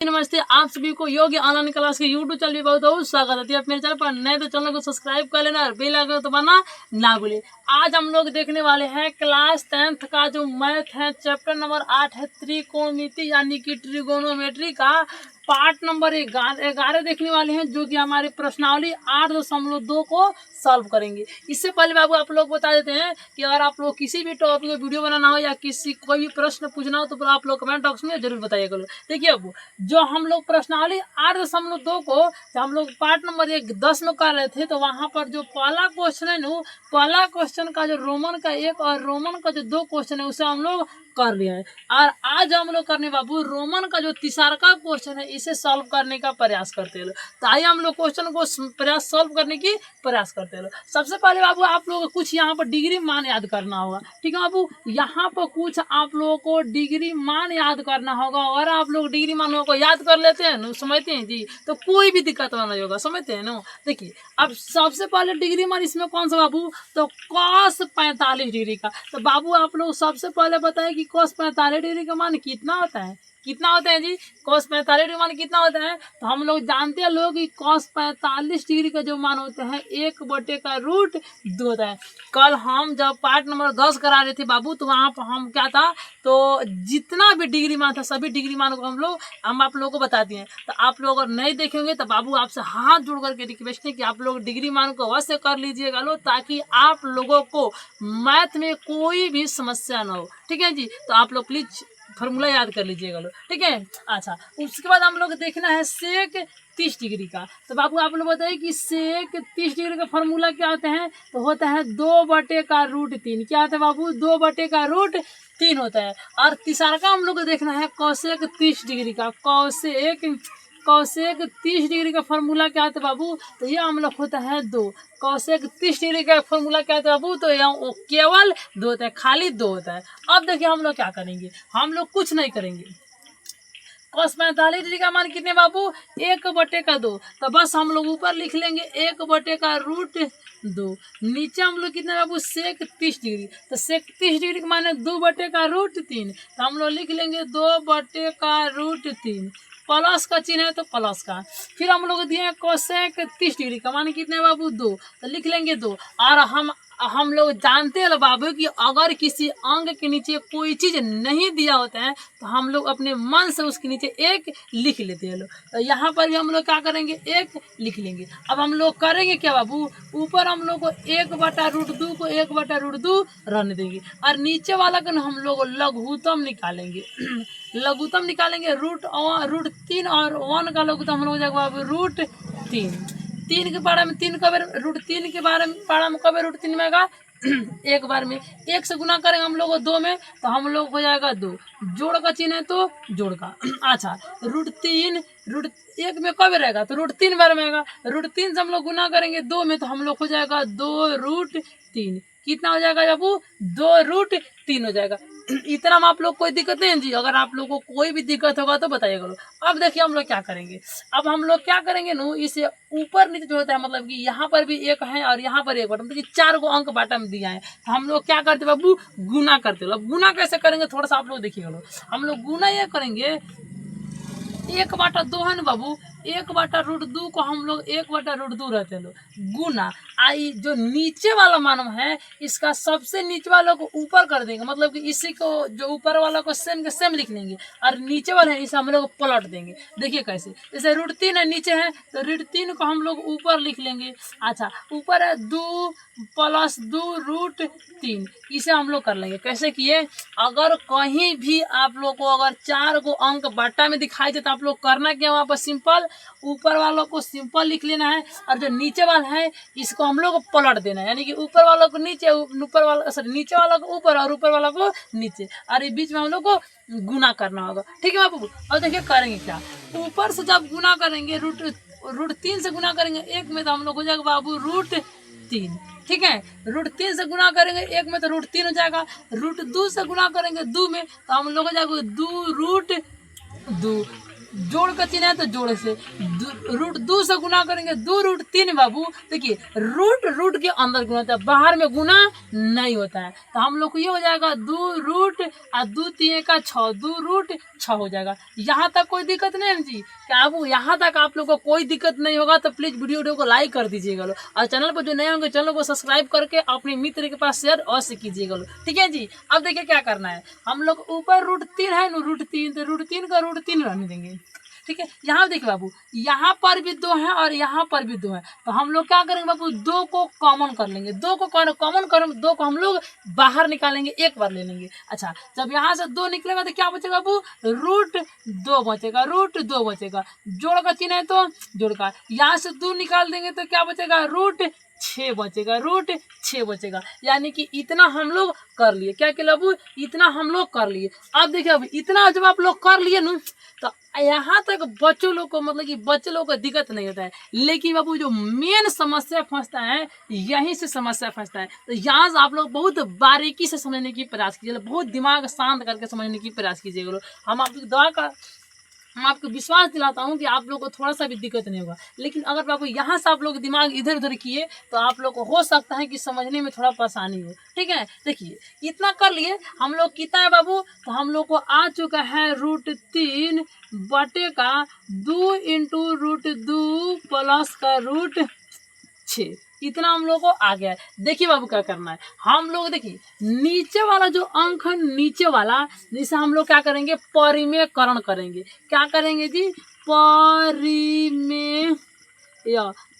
नमस्ते, आप सभी को योग्य ऑनलाइन क्लास के यूट्यूब चैनल में बहुत बहुत स्वागत है। आप मेरे चैनल पर नए तो चैनल को सब्सक्राइब कर लेना और बेल आइकन दबाना ना भूलिए। आज हम लोग देखने वाले हैं क्लास 10th का जो मैथ है, चैप्टर नंबर 8 है त्रिकोणमिति यानी कि ट्रिगोनोमेट्री का पार्ट नंबर 11 देखने वाले हैं, जो कि हमारे प्रश्नावली 8.2 को सॉल्व करेंगे। इससे पहले बाबू आप लोग बता देते हैं कि अगर आप लोग किसी भी टॉपिक में वीडियो बनाना हो या किसी कोई भी प्रश्न पूछना हो तो आप लोग कमेंट बॉक्स में जरूर बताइएगा। देखिए अब जो हम लोग प्रश्नावली 8.2 को जब हम लोग पार्ट नंबर 10 में कर रहे थे, तो वहाँ पर जो पहला क्वेश्चन है ना, पहला क्वेश्चन का जो रोमन का 1 और रोमन का जो 2 क्वेश्चन है उसे हम लोग कर लिया है। और आज हम लोग करने बाबू रोमन का जो तीसरा का क्वेश्चन है इसे सॉल्व करने का प्रयास करते हैं। तो आइए हम लोग क्वेश्चन को प्रयास सॉल्व करने की प्रयास करते हैं। सबसे पहले बाबू आप लोगों को कुछ यहाँ पर डिग्री मान याद करना होगा, ठीक है बाबू। यहाँ पर कुछ आप लोगों को डिग्री मान याद करना होगा, और आप लोग डिग्री मानों को याद कर लेते हैं ना, समझते हैं जी, तो कोई भी दिक्कत नहीं होगा, समझते हैं ना। देखिए अब सबसे पहले डिग्री मान इसमें कौन सा बाबू, तो cos 45 डिग्री का। तो बाबू आप लोग सबसे पहले बताएं कि cos 45 डिग्री का मान कितना होता है, कितना होता है जी। cos 45 डिग्री मान कितना होता है, तो हम लोग जानते हैं लोग कि cos 45 डिग्री का जो मान होता है 1/√2 होता है। कल हम जब पार्ट नंबर 10 करा रहे थे बाबू, तो वहाँ पर हम क्या था, तो जितना भी डिग्री मान था सभी डिग्री मान को हम आप लोगों को बताते हैं। तो आप लोग अगर नहीं देखेंगे तो बाबू आपसे हाथ जोड़ करके रिक्वेस्ट है कि आप लोग डिग्री मान को अवश्य कर लीजिएगा लो, ताकि आप लोगों को मैथ में कोई भी समस्या ना हो, ठीक है जी। तो आप लोग प्लीज फार्मूला याद कर लीजिएगा लो, ठीक है। अच्छा, उसके बाद हम लोग देखना है सेक 30 डिग्री का। तो बाबू आप लोग बताइए कि सेक 30 डिग्री का फार्मूला क्या होता है, तो होता है 2/√3। क्या होता है बाबू, 2/√3 होता है। और तीसरा का हम लोग को देखना है कौशेक 30 डिग्री का। कौशेक 30 डिग्री का फार्मूला क्या होता है बाबू, तो यह हम लोग होता है 2। कौशेक 30 डिग्री का फार्मूला क्या होता है बाबू, तो यहाँ केवल 2 होता है, खाली 2 होता है। अब देखिए हम लोग क्या करेंगे, हम लोग कुछ नहीं करेंगे। cos 45 डिग्री का मान कितने बाबू, 1/2। तो बस हम लोग ऊपर लिख लेंगे 1/√2। नीचे हम लोग कितने बाबू, सेक 30 डिग्री। तो सेक 30 डिग्री का मान है 2/√3। तो हम लोग लिख लेंगे 2/√3। प्लस का चिन्ह है तो प्लस का। फिर हम लोग दिए कोसेक 30 डिग्री का मान कितने बाबू, 2। तो लिख लेंगे 2। और हम लोग जानते हैं बाबू कि अगर किसी अंक के नीचे कोई चीज़ नहीं दिया होता है तो हम लोग अपने मन से उसके नीचे 1 लिख लेते हैं लोग। तो यहाँ पर भी हम लोग क्या करेंगे, 1 लिख लेंगे। अब हम लोग करेंगे क्या बाबू, ऊपर हम लोग को 1/√2 को 1/√2 रहने देंगे, और नीचे वाला का हम लोग लघुत्तम निकालेंगे। लघुत्तम निकालेंगे √3, और 1 का लघुत्तम हम लोग हो जाएगा बाबू √3। 3 के बारे में 3 कब √3 के बारे में कब √3 में आएगा, एक बार में 1 से गुना करेंगे हम लोग 2 में, तो हम लोग हो जाएगा 2। जोड़ का चिन्ह है तो जोड़ का। अच्छा, √3 1 में कब रहेगा, तो √3 बार में आएगा। √3 से हम लोग गुना करेंगे 2 में, तो हम लोग हो जाएगा 2√3। कितना हो जाएगा बाबू, 2√3 हो जाएगा। इतना में आप लोग कोई दिक्कत नहीं है जी। अगर आप लोगों को कोई भी दिक्कत होगा तो बताइएगा। अब देखिए हम लोग क्या करेंगे, अब हम लोग क्या करेंगे ना, इसे ऊपर नीचे जो होता है, मतलब कि यहाँ पर भी 1 है और यहाँ पर 1 बटा, मतलब कि 4 को अंक बाटा में दिया है। तो हम लोग क्या करते बाबू, गुना करते। अब गुना कैसे करेंगे थोड़ा सा आप लोग देखिएगा। हम लोग गुना ये करेंगे, 1/2 है ना बाबू, 1/√2 को हम लोग 1/√2 रहते हैं लोग गुना। आई जो नीचे वाला मान है इसका सबसे नीचे वालों को ऊपर कर देंगे, मतलब कि इसी को जो ऊपर वाला को सेम के सेम लिख लेंगे, और नीचे वाला है इसे हम लोग पलट देंगे। देखिए कैसे, जैसे √3 है नीचे है, तो √3 को हम लोग ऊपर लिख लेंगे। अच्छा, ऊपर है 2 + 2√3, इसे हम लोग कर लेंगे। कैसे किए, अगर कहीं भी आप लोग को अगर 4 को अंक बाटा में दिखाई दे तो आप लोग करना क्या, वहाँ पर सिंपल ऊपर वालों को सिंपल लिख लेना है, और जो नीचे वाला है इसको हम लोग पलट देना है। यानी कि ऊपर वालों को नीचे, ऊपर वाला सॉरी नीचे वाला को ऊपर और ऊपर वाला को नीचे, और ये बीच में हम लोग को गुना करना होगा, ठीक है बाबू। और देखिए करेंगे क्या, ऊपर से जब गुना करेंगे √3 से गुना करेंगे 1 में, तो हम लोग हो जाएगा बाबू √3, ठीक है। √3 से गुना करेंगे 1 में तो √3 हो जाएगा। √2 से गुना करेंगे 2 में, तो हम लोग हो जाएगा 2√2। जोड़ का चिन्ह है तो जोड़ से, रूट 2 से गुना करेंगे 2 रूट 3 बाबू। देखिए रूट के अंदर गुना होता है, बाहर में गुना नहीं होता है। तो हम लोग को ये हो जाएगा 2 रूट और 2 3 का 6, 2 रूट 6 हो जाएगा। यहाँ तक कोई दिक्कत नहीं है जी। क्या अब यहाँ तक आप लोग को कोई दिक्कत नहीं होगा तो प्लीज वीडियो को लाइक कर दीजिएगा लो, और चैनल पर जो नए होंगे चैनल को सब्सक्राइब करके अपने मित्र के पास शेयर अवश्य कीजिएगा लो। ठीक है जी। अब देखिए क्या करना है, हम लोग ऊपर रूट 3 है ना, रूट 3, तो रूट 3 का रूट 3 रहने देंगे। ठीक है। यहाँ देखिए बाबू, यहाँ पर भी 2 है और यहाँ पर भी 2 है, तो हम लोग क्या करेंगे बाबू, 2 को कॉमन कर लेंगे। 2 को कॉमन कर, 2 को हम लोग बाहर निकालेंगे, एक बार ले लेंगे। अच्छा, जब यहाँ से 2 निकलेगा तो क्या बचेगा बाबू, रूट 2 बचेगा, रूट 2 बचेगा। जोड़ का चिन्ह है तो जोड़ का, यहाँ से 2 निकाल देंगे तो क्या बचेगा, रूट 6 बचेगा, रूट 6 बचेगा। यानी कि इतना हम लोग कर लिए। क्या किया बाबू, इतना हम लोग कर लिए। अब देखिए अब इतना जब आप लोग कर लिए ना, तो यहाँ तक बच्चों लोग को मतलब कि बच्चे लोग को दिक्कत नहीं होता है। लेकिन बाबू जो मेन समस्या फंसता है, यहीं से समस्या फंसता है। तो यहाँ से आप लोग बहुत बारीकी से समझने की प्रयास कीजिए, बहुत दिमाग शांत करके समझने की प्रयास कीजिएगा। हम आपकी दवा का मैं आपको विश्वास दिलाता हूँ कि आप लोग को थोड़ा सा भी दिक्कत नहीं होगा। लेकिन अगर बाबू यहाँ से आप लोग दिमाग इधर उधर किए तो आप लोग को हो सकता है कि समझने में थोड़ा परेशानी हो। ठीक है। देखिए इतना कर लिए हम लोग, कितना है बाबू, तो हम लोग को आ चुका है रूट 3 बटे का 2 इंटू रूट 2 प्लस का रूट 6। इतना हम लोग को आ गया है। देखिए बाबू क्या करना है, हम लोग देखिए नीचे वाला जो अंक है, नीचे वाला, जिसे हम लोग क्या करेंगे, परिमेयकरण करेंगे। क्या करेंगे जी,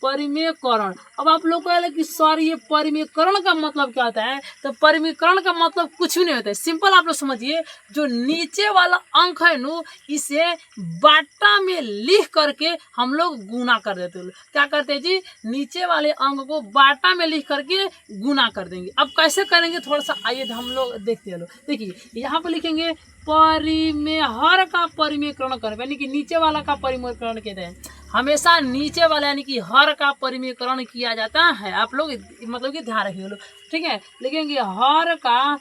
परिमेयकरण। अब आप लोग को कि सर ये परिमेयकरण का मतलब क्या होता है, तो परिमेयकरण का मतलब कुछ भी नहीं होता है। सिंपल आप लोग समझिए, जो नीचे वाला अंक है नु, इसे बाटा में लिख करके हम लोग गुना कर देते हैं। क्या करते हैं जी, नीचे वाले अंक को बाटा में लिख करके गुना कर देंगे। अब कैसे करेंगे, थोड़ा सा आइए हम लोग देखते हैं। देखिए यहाँ पर लिखेंगे हर का परिमेयकरण करें, यानी कि नीचे वाला का परिमेयकरण कहते हैं। हमेशा नीचे वाला यानी कि हर का परिमेयकरण किया जाता है। आप लोग मतलब कि ध्यान रखिए लोग। ठीक है। लिखेंगे हर का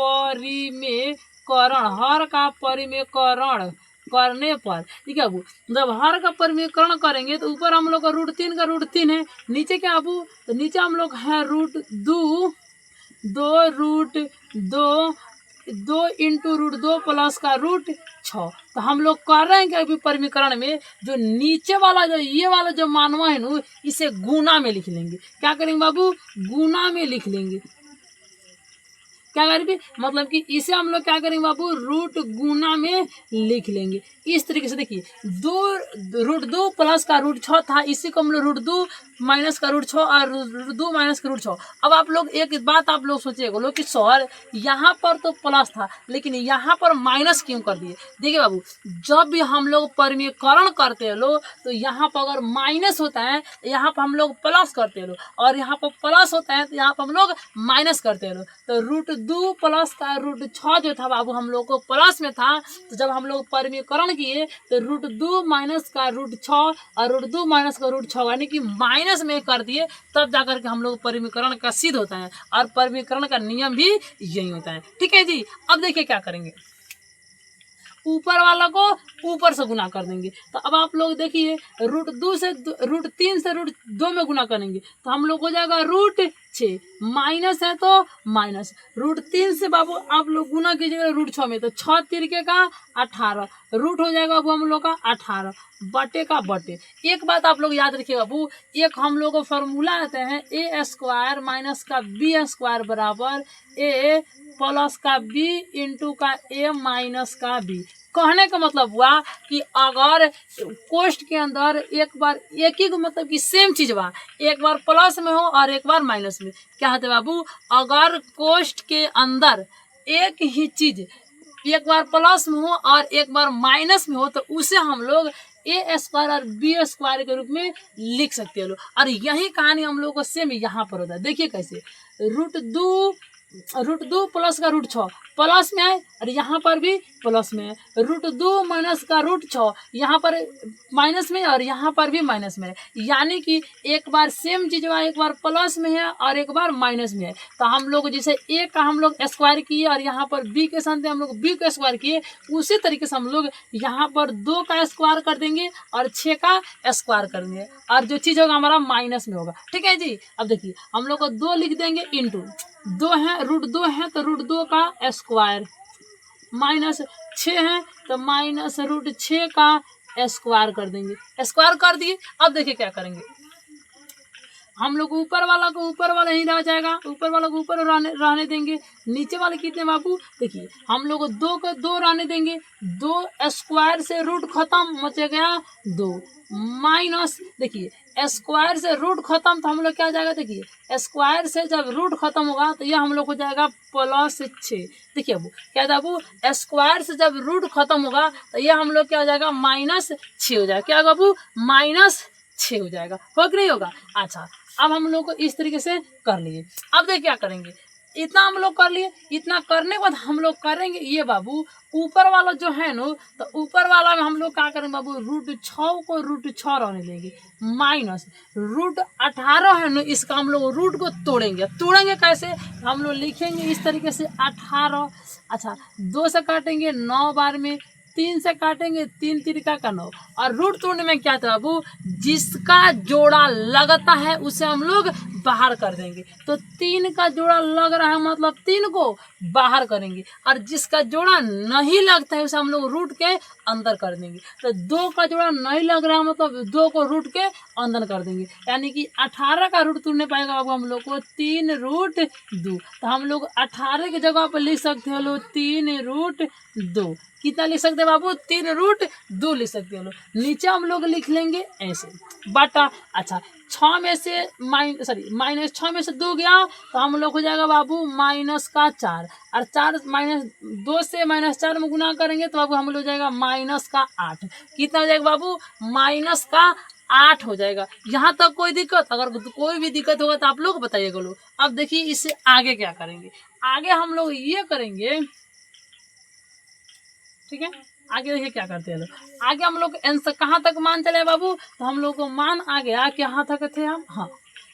परिमेयकरण, हर का परिमेयकरण करने पर, ठीक है बाबू, जब हर का परिमेयकरण करेंगे तो ऊपर हम लोग का रूट 3 का रूट 3 है, नीचे क्या बाबू, तो नीचे हम लोग है root 2 root 2 into root 2 plus का रूट 6। तो हम लोग कर रहे हैं कि अभी परिमेयकरण में जो नीचे वाला जो ये वाला जो मानवा है ना, इसे गुना में लिख लेंगे। क्या करेंगे बाबू, गुना में लिख लेंगे। क्या करेंगे, मतलब कि इसे हम लोग क्या करेंगे बाबू, रूट गुना में लिख लेंगे। इस तरीके से देखिए 2 रूट 2 प्लस का रूट 6 था, इसी को हम लोग रूट 2 माइनस का रूट 6 और रूट 2 माइनस का रूट 6। अब आप लोग एक बात आप लोग सोचिएगा लोग कि सर यहाँ पर तो प्लस था लेकिन यहाँ पर माइनस क्यों कर दिए। देखिए बाबू, जब भी हम लोग परिमेयकरण करते हैं लोग, तो यहाँ पर अगर माइनस होता है तो यहाँ पर हम लोग प्लस करते हैं लोग, और यहाँ पर प्लस होता है तो यहाँ पर हम लोग माइनस करते हैं लोग। तो रूट 2 प्लस का रूट 6 जो था बाबू हम लोग को प्लस में था, तो जब हम लोग परिमेयकरण किए तो रूट 2 माइनस का रूट 6 और रूट 2 माइनस का रूट 6 यानी कि माइनस में कर दिए, तब जाकर के हम लोग परिमेयकरण का सिद्ध होता है। और परिमेयकरण का नियम भी यही होता है। ठीक है जी। अब देखिए क्या करेंगे, ऊपर वाला को ऊपर से गुना कर देंगे। तो अब आप लोग देखिए रूट 3 से रूट 2 में गुना करेंगे तो हम लोग हो जाएगा रूट 6, माइनस है तो माइनस, रूट 3 से बाबू आप लोग गुना कीजिएगा रूट 6 में, तो 6 तिरके का 18, रूट हो जाएगा बाबू हम लोग का 18 बटे का बटे। एक बात आप लोग याद रखिए बाबू, एक हम लोग को फॉर्मूला आते हैं ए स्क्वायर माइनस का बी स्क्वायर बराबर ए प्लस का बी इंटू का ए माइनस का बी। कहने का मतलब हुआ कि अगर कोष्ठ के अंदर एक बार एक ही मतलब कि सेम चीज बा, एक बार प्लस में हो और एक बार माइनस में, क्या होता है बाबू, अगर कोष्ठ के अंदर एक ही चीज एक बार प्लस में हो और एक बार माइनस में हो तो उसे हम लोग ए स्क्वायर और बी स्क्वायर के रूप में लिख सकते हैं लोग। और यही कहानी हम लोग को सेम यहाँ पर होता है। देखिए कैसे, रूट 2 √2 प्लस का √6 प्लस में है और यहाँ पर भी प्लस में है। √2 माइनस का √6 यहाँ पर माइनस में और यहाँ पर भी माइनस में है। यानी कि एक बार सेम चीज़ हुआ, एक बार प्लस में है और एक बार माइनस में है। तो हम लोग जैसे ए का हम लोग स्क्वायर किए और यहाँ पर बी के साथ हम लोग बी का स्क्वायर किए, उसी तरीके से हम लोग यहाँ पर 2 का स्क्वायर कर देंगे और 6 का स्क्वायर कर देंगे और जो चीज़ होगा हमारा माइनस में होगा। ठीक है जी। अब देखिए हम लोग को 2 लिख देंगे इंटू 2 है √2 है तो √2 का स्क्वायर माइनस 6 है तो माइनस √6 का स्क्वायर कर देंगे। स्क्वायर कर दिए। अब देखिए क्या करेंगे, हम लोग ऊपर वाला को ऊपर वाला ही रह जाएगा, ऊपर वाला को ऊपर रहने देंगे। नीचे वाले कितने बाबू, देखिए हम लोग 2 को 2 रहने देंगे। 2 स्क्वायर से रूट खत्म, बच गया 2 माइनस, देखिए स्क्वायर से रूट खत्म तो हम लोग क्या जाएगा, देखिए स्क्वायर से जब रूट खत्म होगा तो यह हम लोग हो जाएगा +6। देखिए अब क्या था बाबू, स्क्वायर से जब रूट खत्म होगा तो यह हम लोग क्या हो जाएगा -6 हो जाएगा। क्या होगा बाबू, -6 हो जाएगा। हो कि नहीं होगा। अच्छा अब हम लोग को इस तरीके से कर लिए। अब देखिए क्या करेंगे, इतना हम लोग कर लिए। इतना करने के बाद हम लोग करेंगे ये बाबू, ऊपर वाला जो है ना, तो ऊपर वाला में हम लोग क्या करेंगे बाबू, √6 को √6 रहने देंगे माइनस √18 है ना, इसका हम लोग रूट को तोड़ेंगे। तोड़ेंगे कैसे, हम लोग लिखेंगे इस तरीके से 18। अच्छा 2 से काटेंगे 9 बार में, 3 से काटेंगे 3 तिरका का 9 और रूट तोड़ने में क्या था बाबू, जिसका जोड़ा लगता है उसे हम लोग बाहर कर देंगे। तो 3 का जोड़ा लग रहा है मतलब 3 को बाहर करेंगे और जिसका जोड़ा नहीं लगता है उसे हम लोग रूट के अंदर कर देंगे। तो 2 का जोड़ा नहीं लग रहा है मतलब 2 को रूट के अंदर कर देंगे। यानी कि 18 का रूट तोड़ने पाएगा बाबू हम लोग को 3√2। तो हम लोग 18 की जगह पर लिख सकते हैं लोग 3√2। कितना लिख सकते हैं बाबू, 3√2 लिख सकते हैं लोग। नीचे हम लोग लिख लेंगे ऐसे बटा। अच्छा 6 में से -6 में से 2 गया तो हम लोग हो जाएगा बाबू -4 और 4 -2 से -4 में गुना करेंगे तो बाबू हम लोग हो जाएगा -8। कितना हो जाएगा बाबू, -8 हो जाएगा। यहाँ तक कोई दिक्कत, अगर कोई भी दिक्कत होगा तो आप लोग बताइएगा लोग। अब देखिए इससे आगे क्या करेंगे, आगे हम लोग ये करेंगे। ठीक है, आगे देखिए क्या करते हैं लोग। आगे हम लोग आंसर कहाँ तक मान चले बाबू, तो हम लोग को मान आ गया कहाँ तक थे हम, हाँ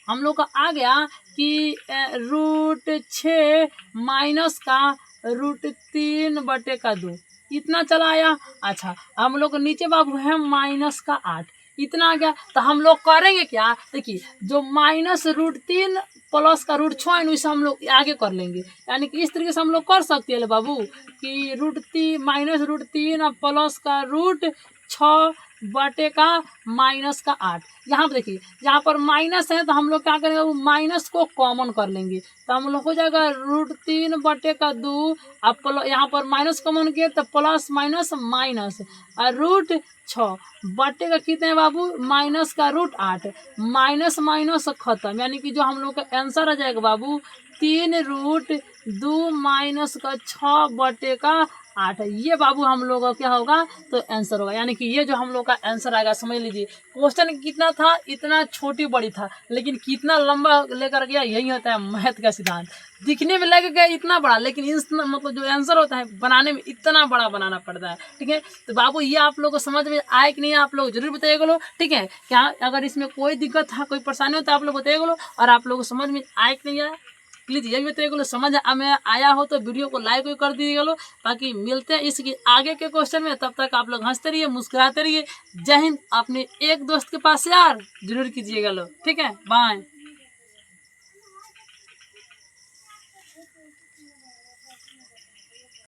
हम लोग का आ गया कि √6 माइनस का √3/2 इतना चला आया। अच्छा हम लोग नीचे बाबू है -8 इतना आ गया। तो हम लोग करेंगे क्या, देखिए जो -√3 प्लस का √6 है उसे हम लोग आगे कर लेंगे। यानी कि इस तरीके से हम लोग कर सकते हैं बाबू कि -√3 और प्लस का √6 बटे का -8। यहाँ पर देखिए यहाँ पर माइनस है तो हम लोग क्या करेंगे, वो माइनस को कॉमन कर लेंगे तो हम लोग हो जाएगा √3/2 और यहाँ पर माइनस कॉमन किए तो प्लस माइनस माइनस और √6 बटे का कितने हैं बाबू, माइनस का √8 माइनस माइनस खत्म। यानी कि जो हम लोग का आंसर आ जाएगा बाबू 3√2 माइनस का 6 बटे का 8। ये बाबू हम लोग का क्या होगा, तो आंसर होगा। यानी कि ये जो हम लोग का आंसर आएगा, समझ लीजिए क्वेश्चन कितना था, इतना छोटी बड़ी था लेकिन कितना लंबा लेकर गया, यही होता है मैथ का सिद्धांत। दिखने में लगेगा इतना बड़ा लेकिन मतलब जो आंसर होता है बनाने में इतना बड़ा बनाना पड़ता है। ठीक है, तो बाबू ये आप लोग को समझ में आए कि नहीं, आप लोग जरूर बताइएगा लो। ठीक है, क्या अगर इसमें कोई दिक्कत है, कोई परेशानी हो तो आप लोग बताइएगा लो। और आप लोग को समझ में आए कि नहीं आया प्लीज़ यही बताइएगा लो। समझ में आया हो तो वीडियो को लाइक भी कर दीजिएगा लो। बाकी मिलते हैं इसकी आगे के क्वेश्चन में, तब तक आप लोग हंसते रहिए, मुस्कुराते रहिए। जय हिंद। अपने एक दोस्त के पास यार जरूर कीजिएगा लो। ठीक है, बाय।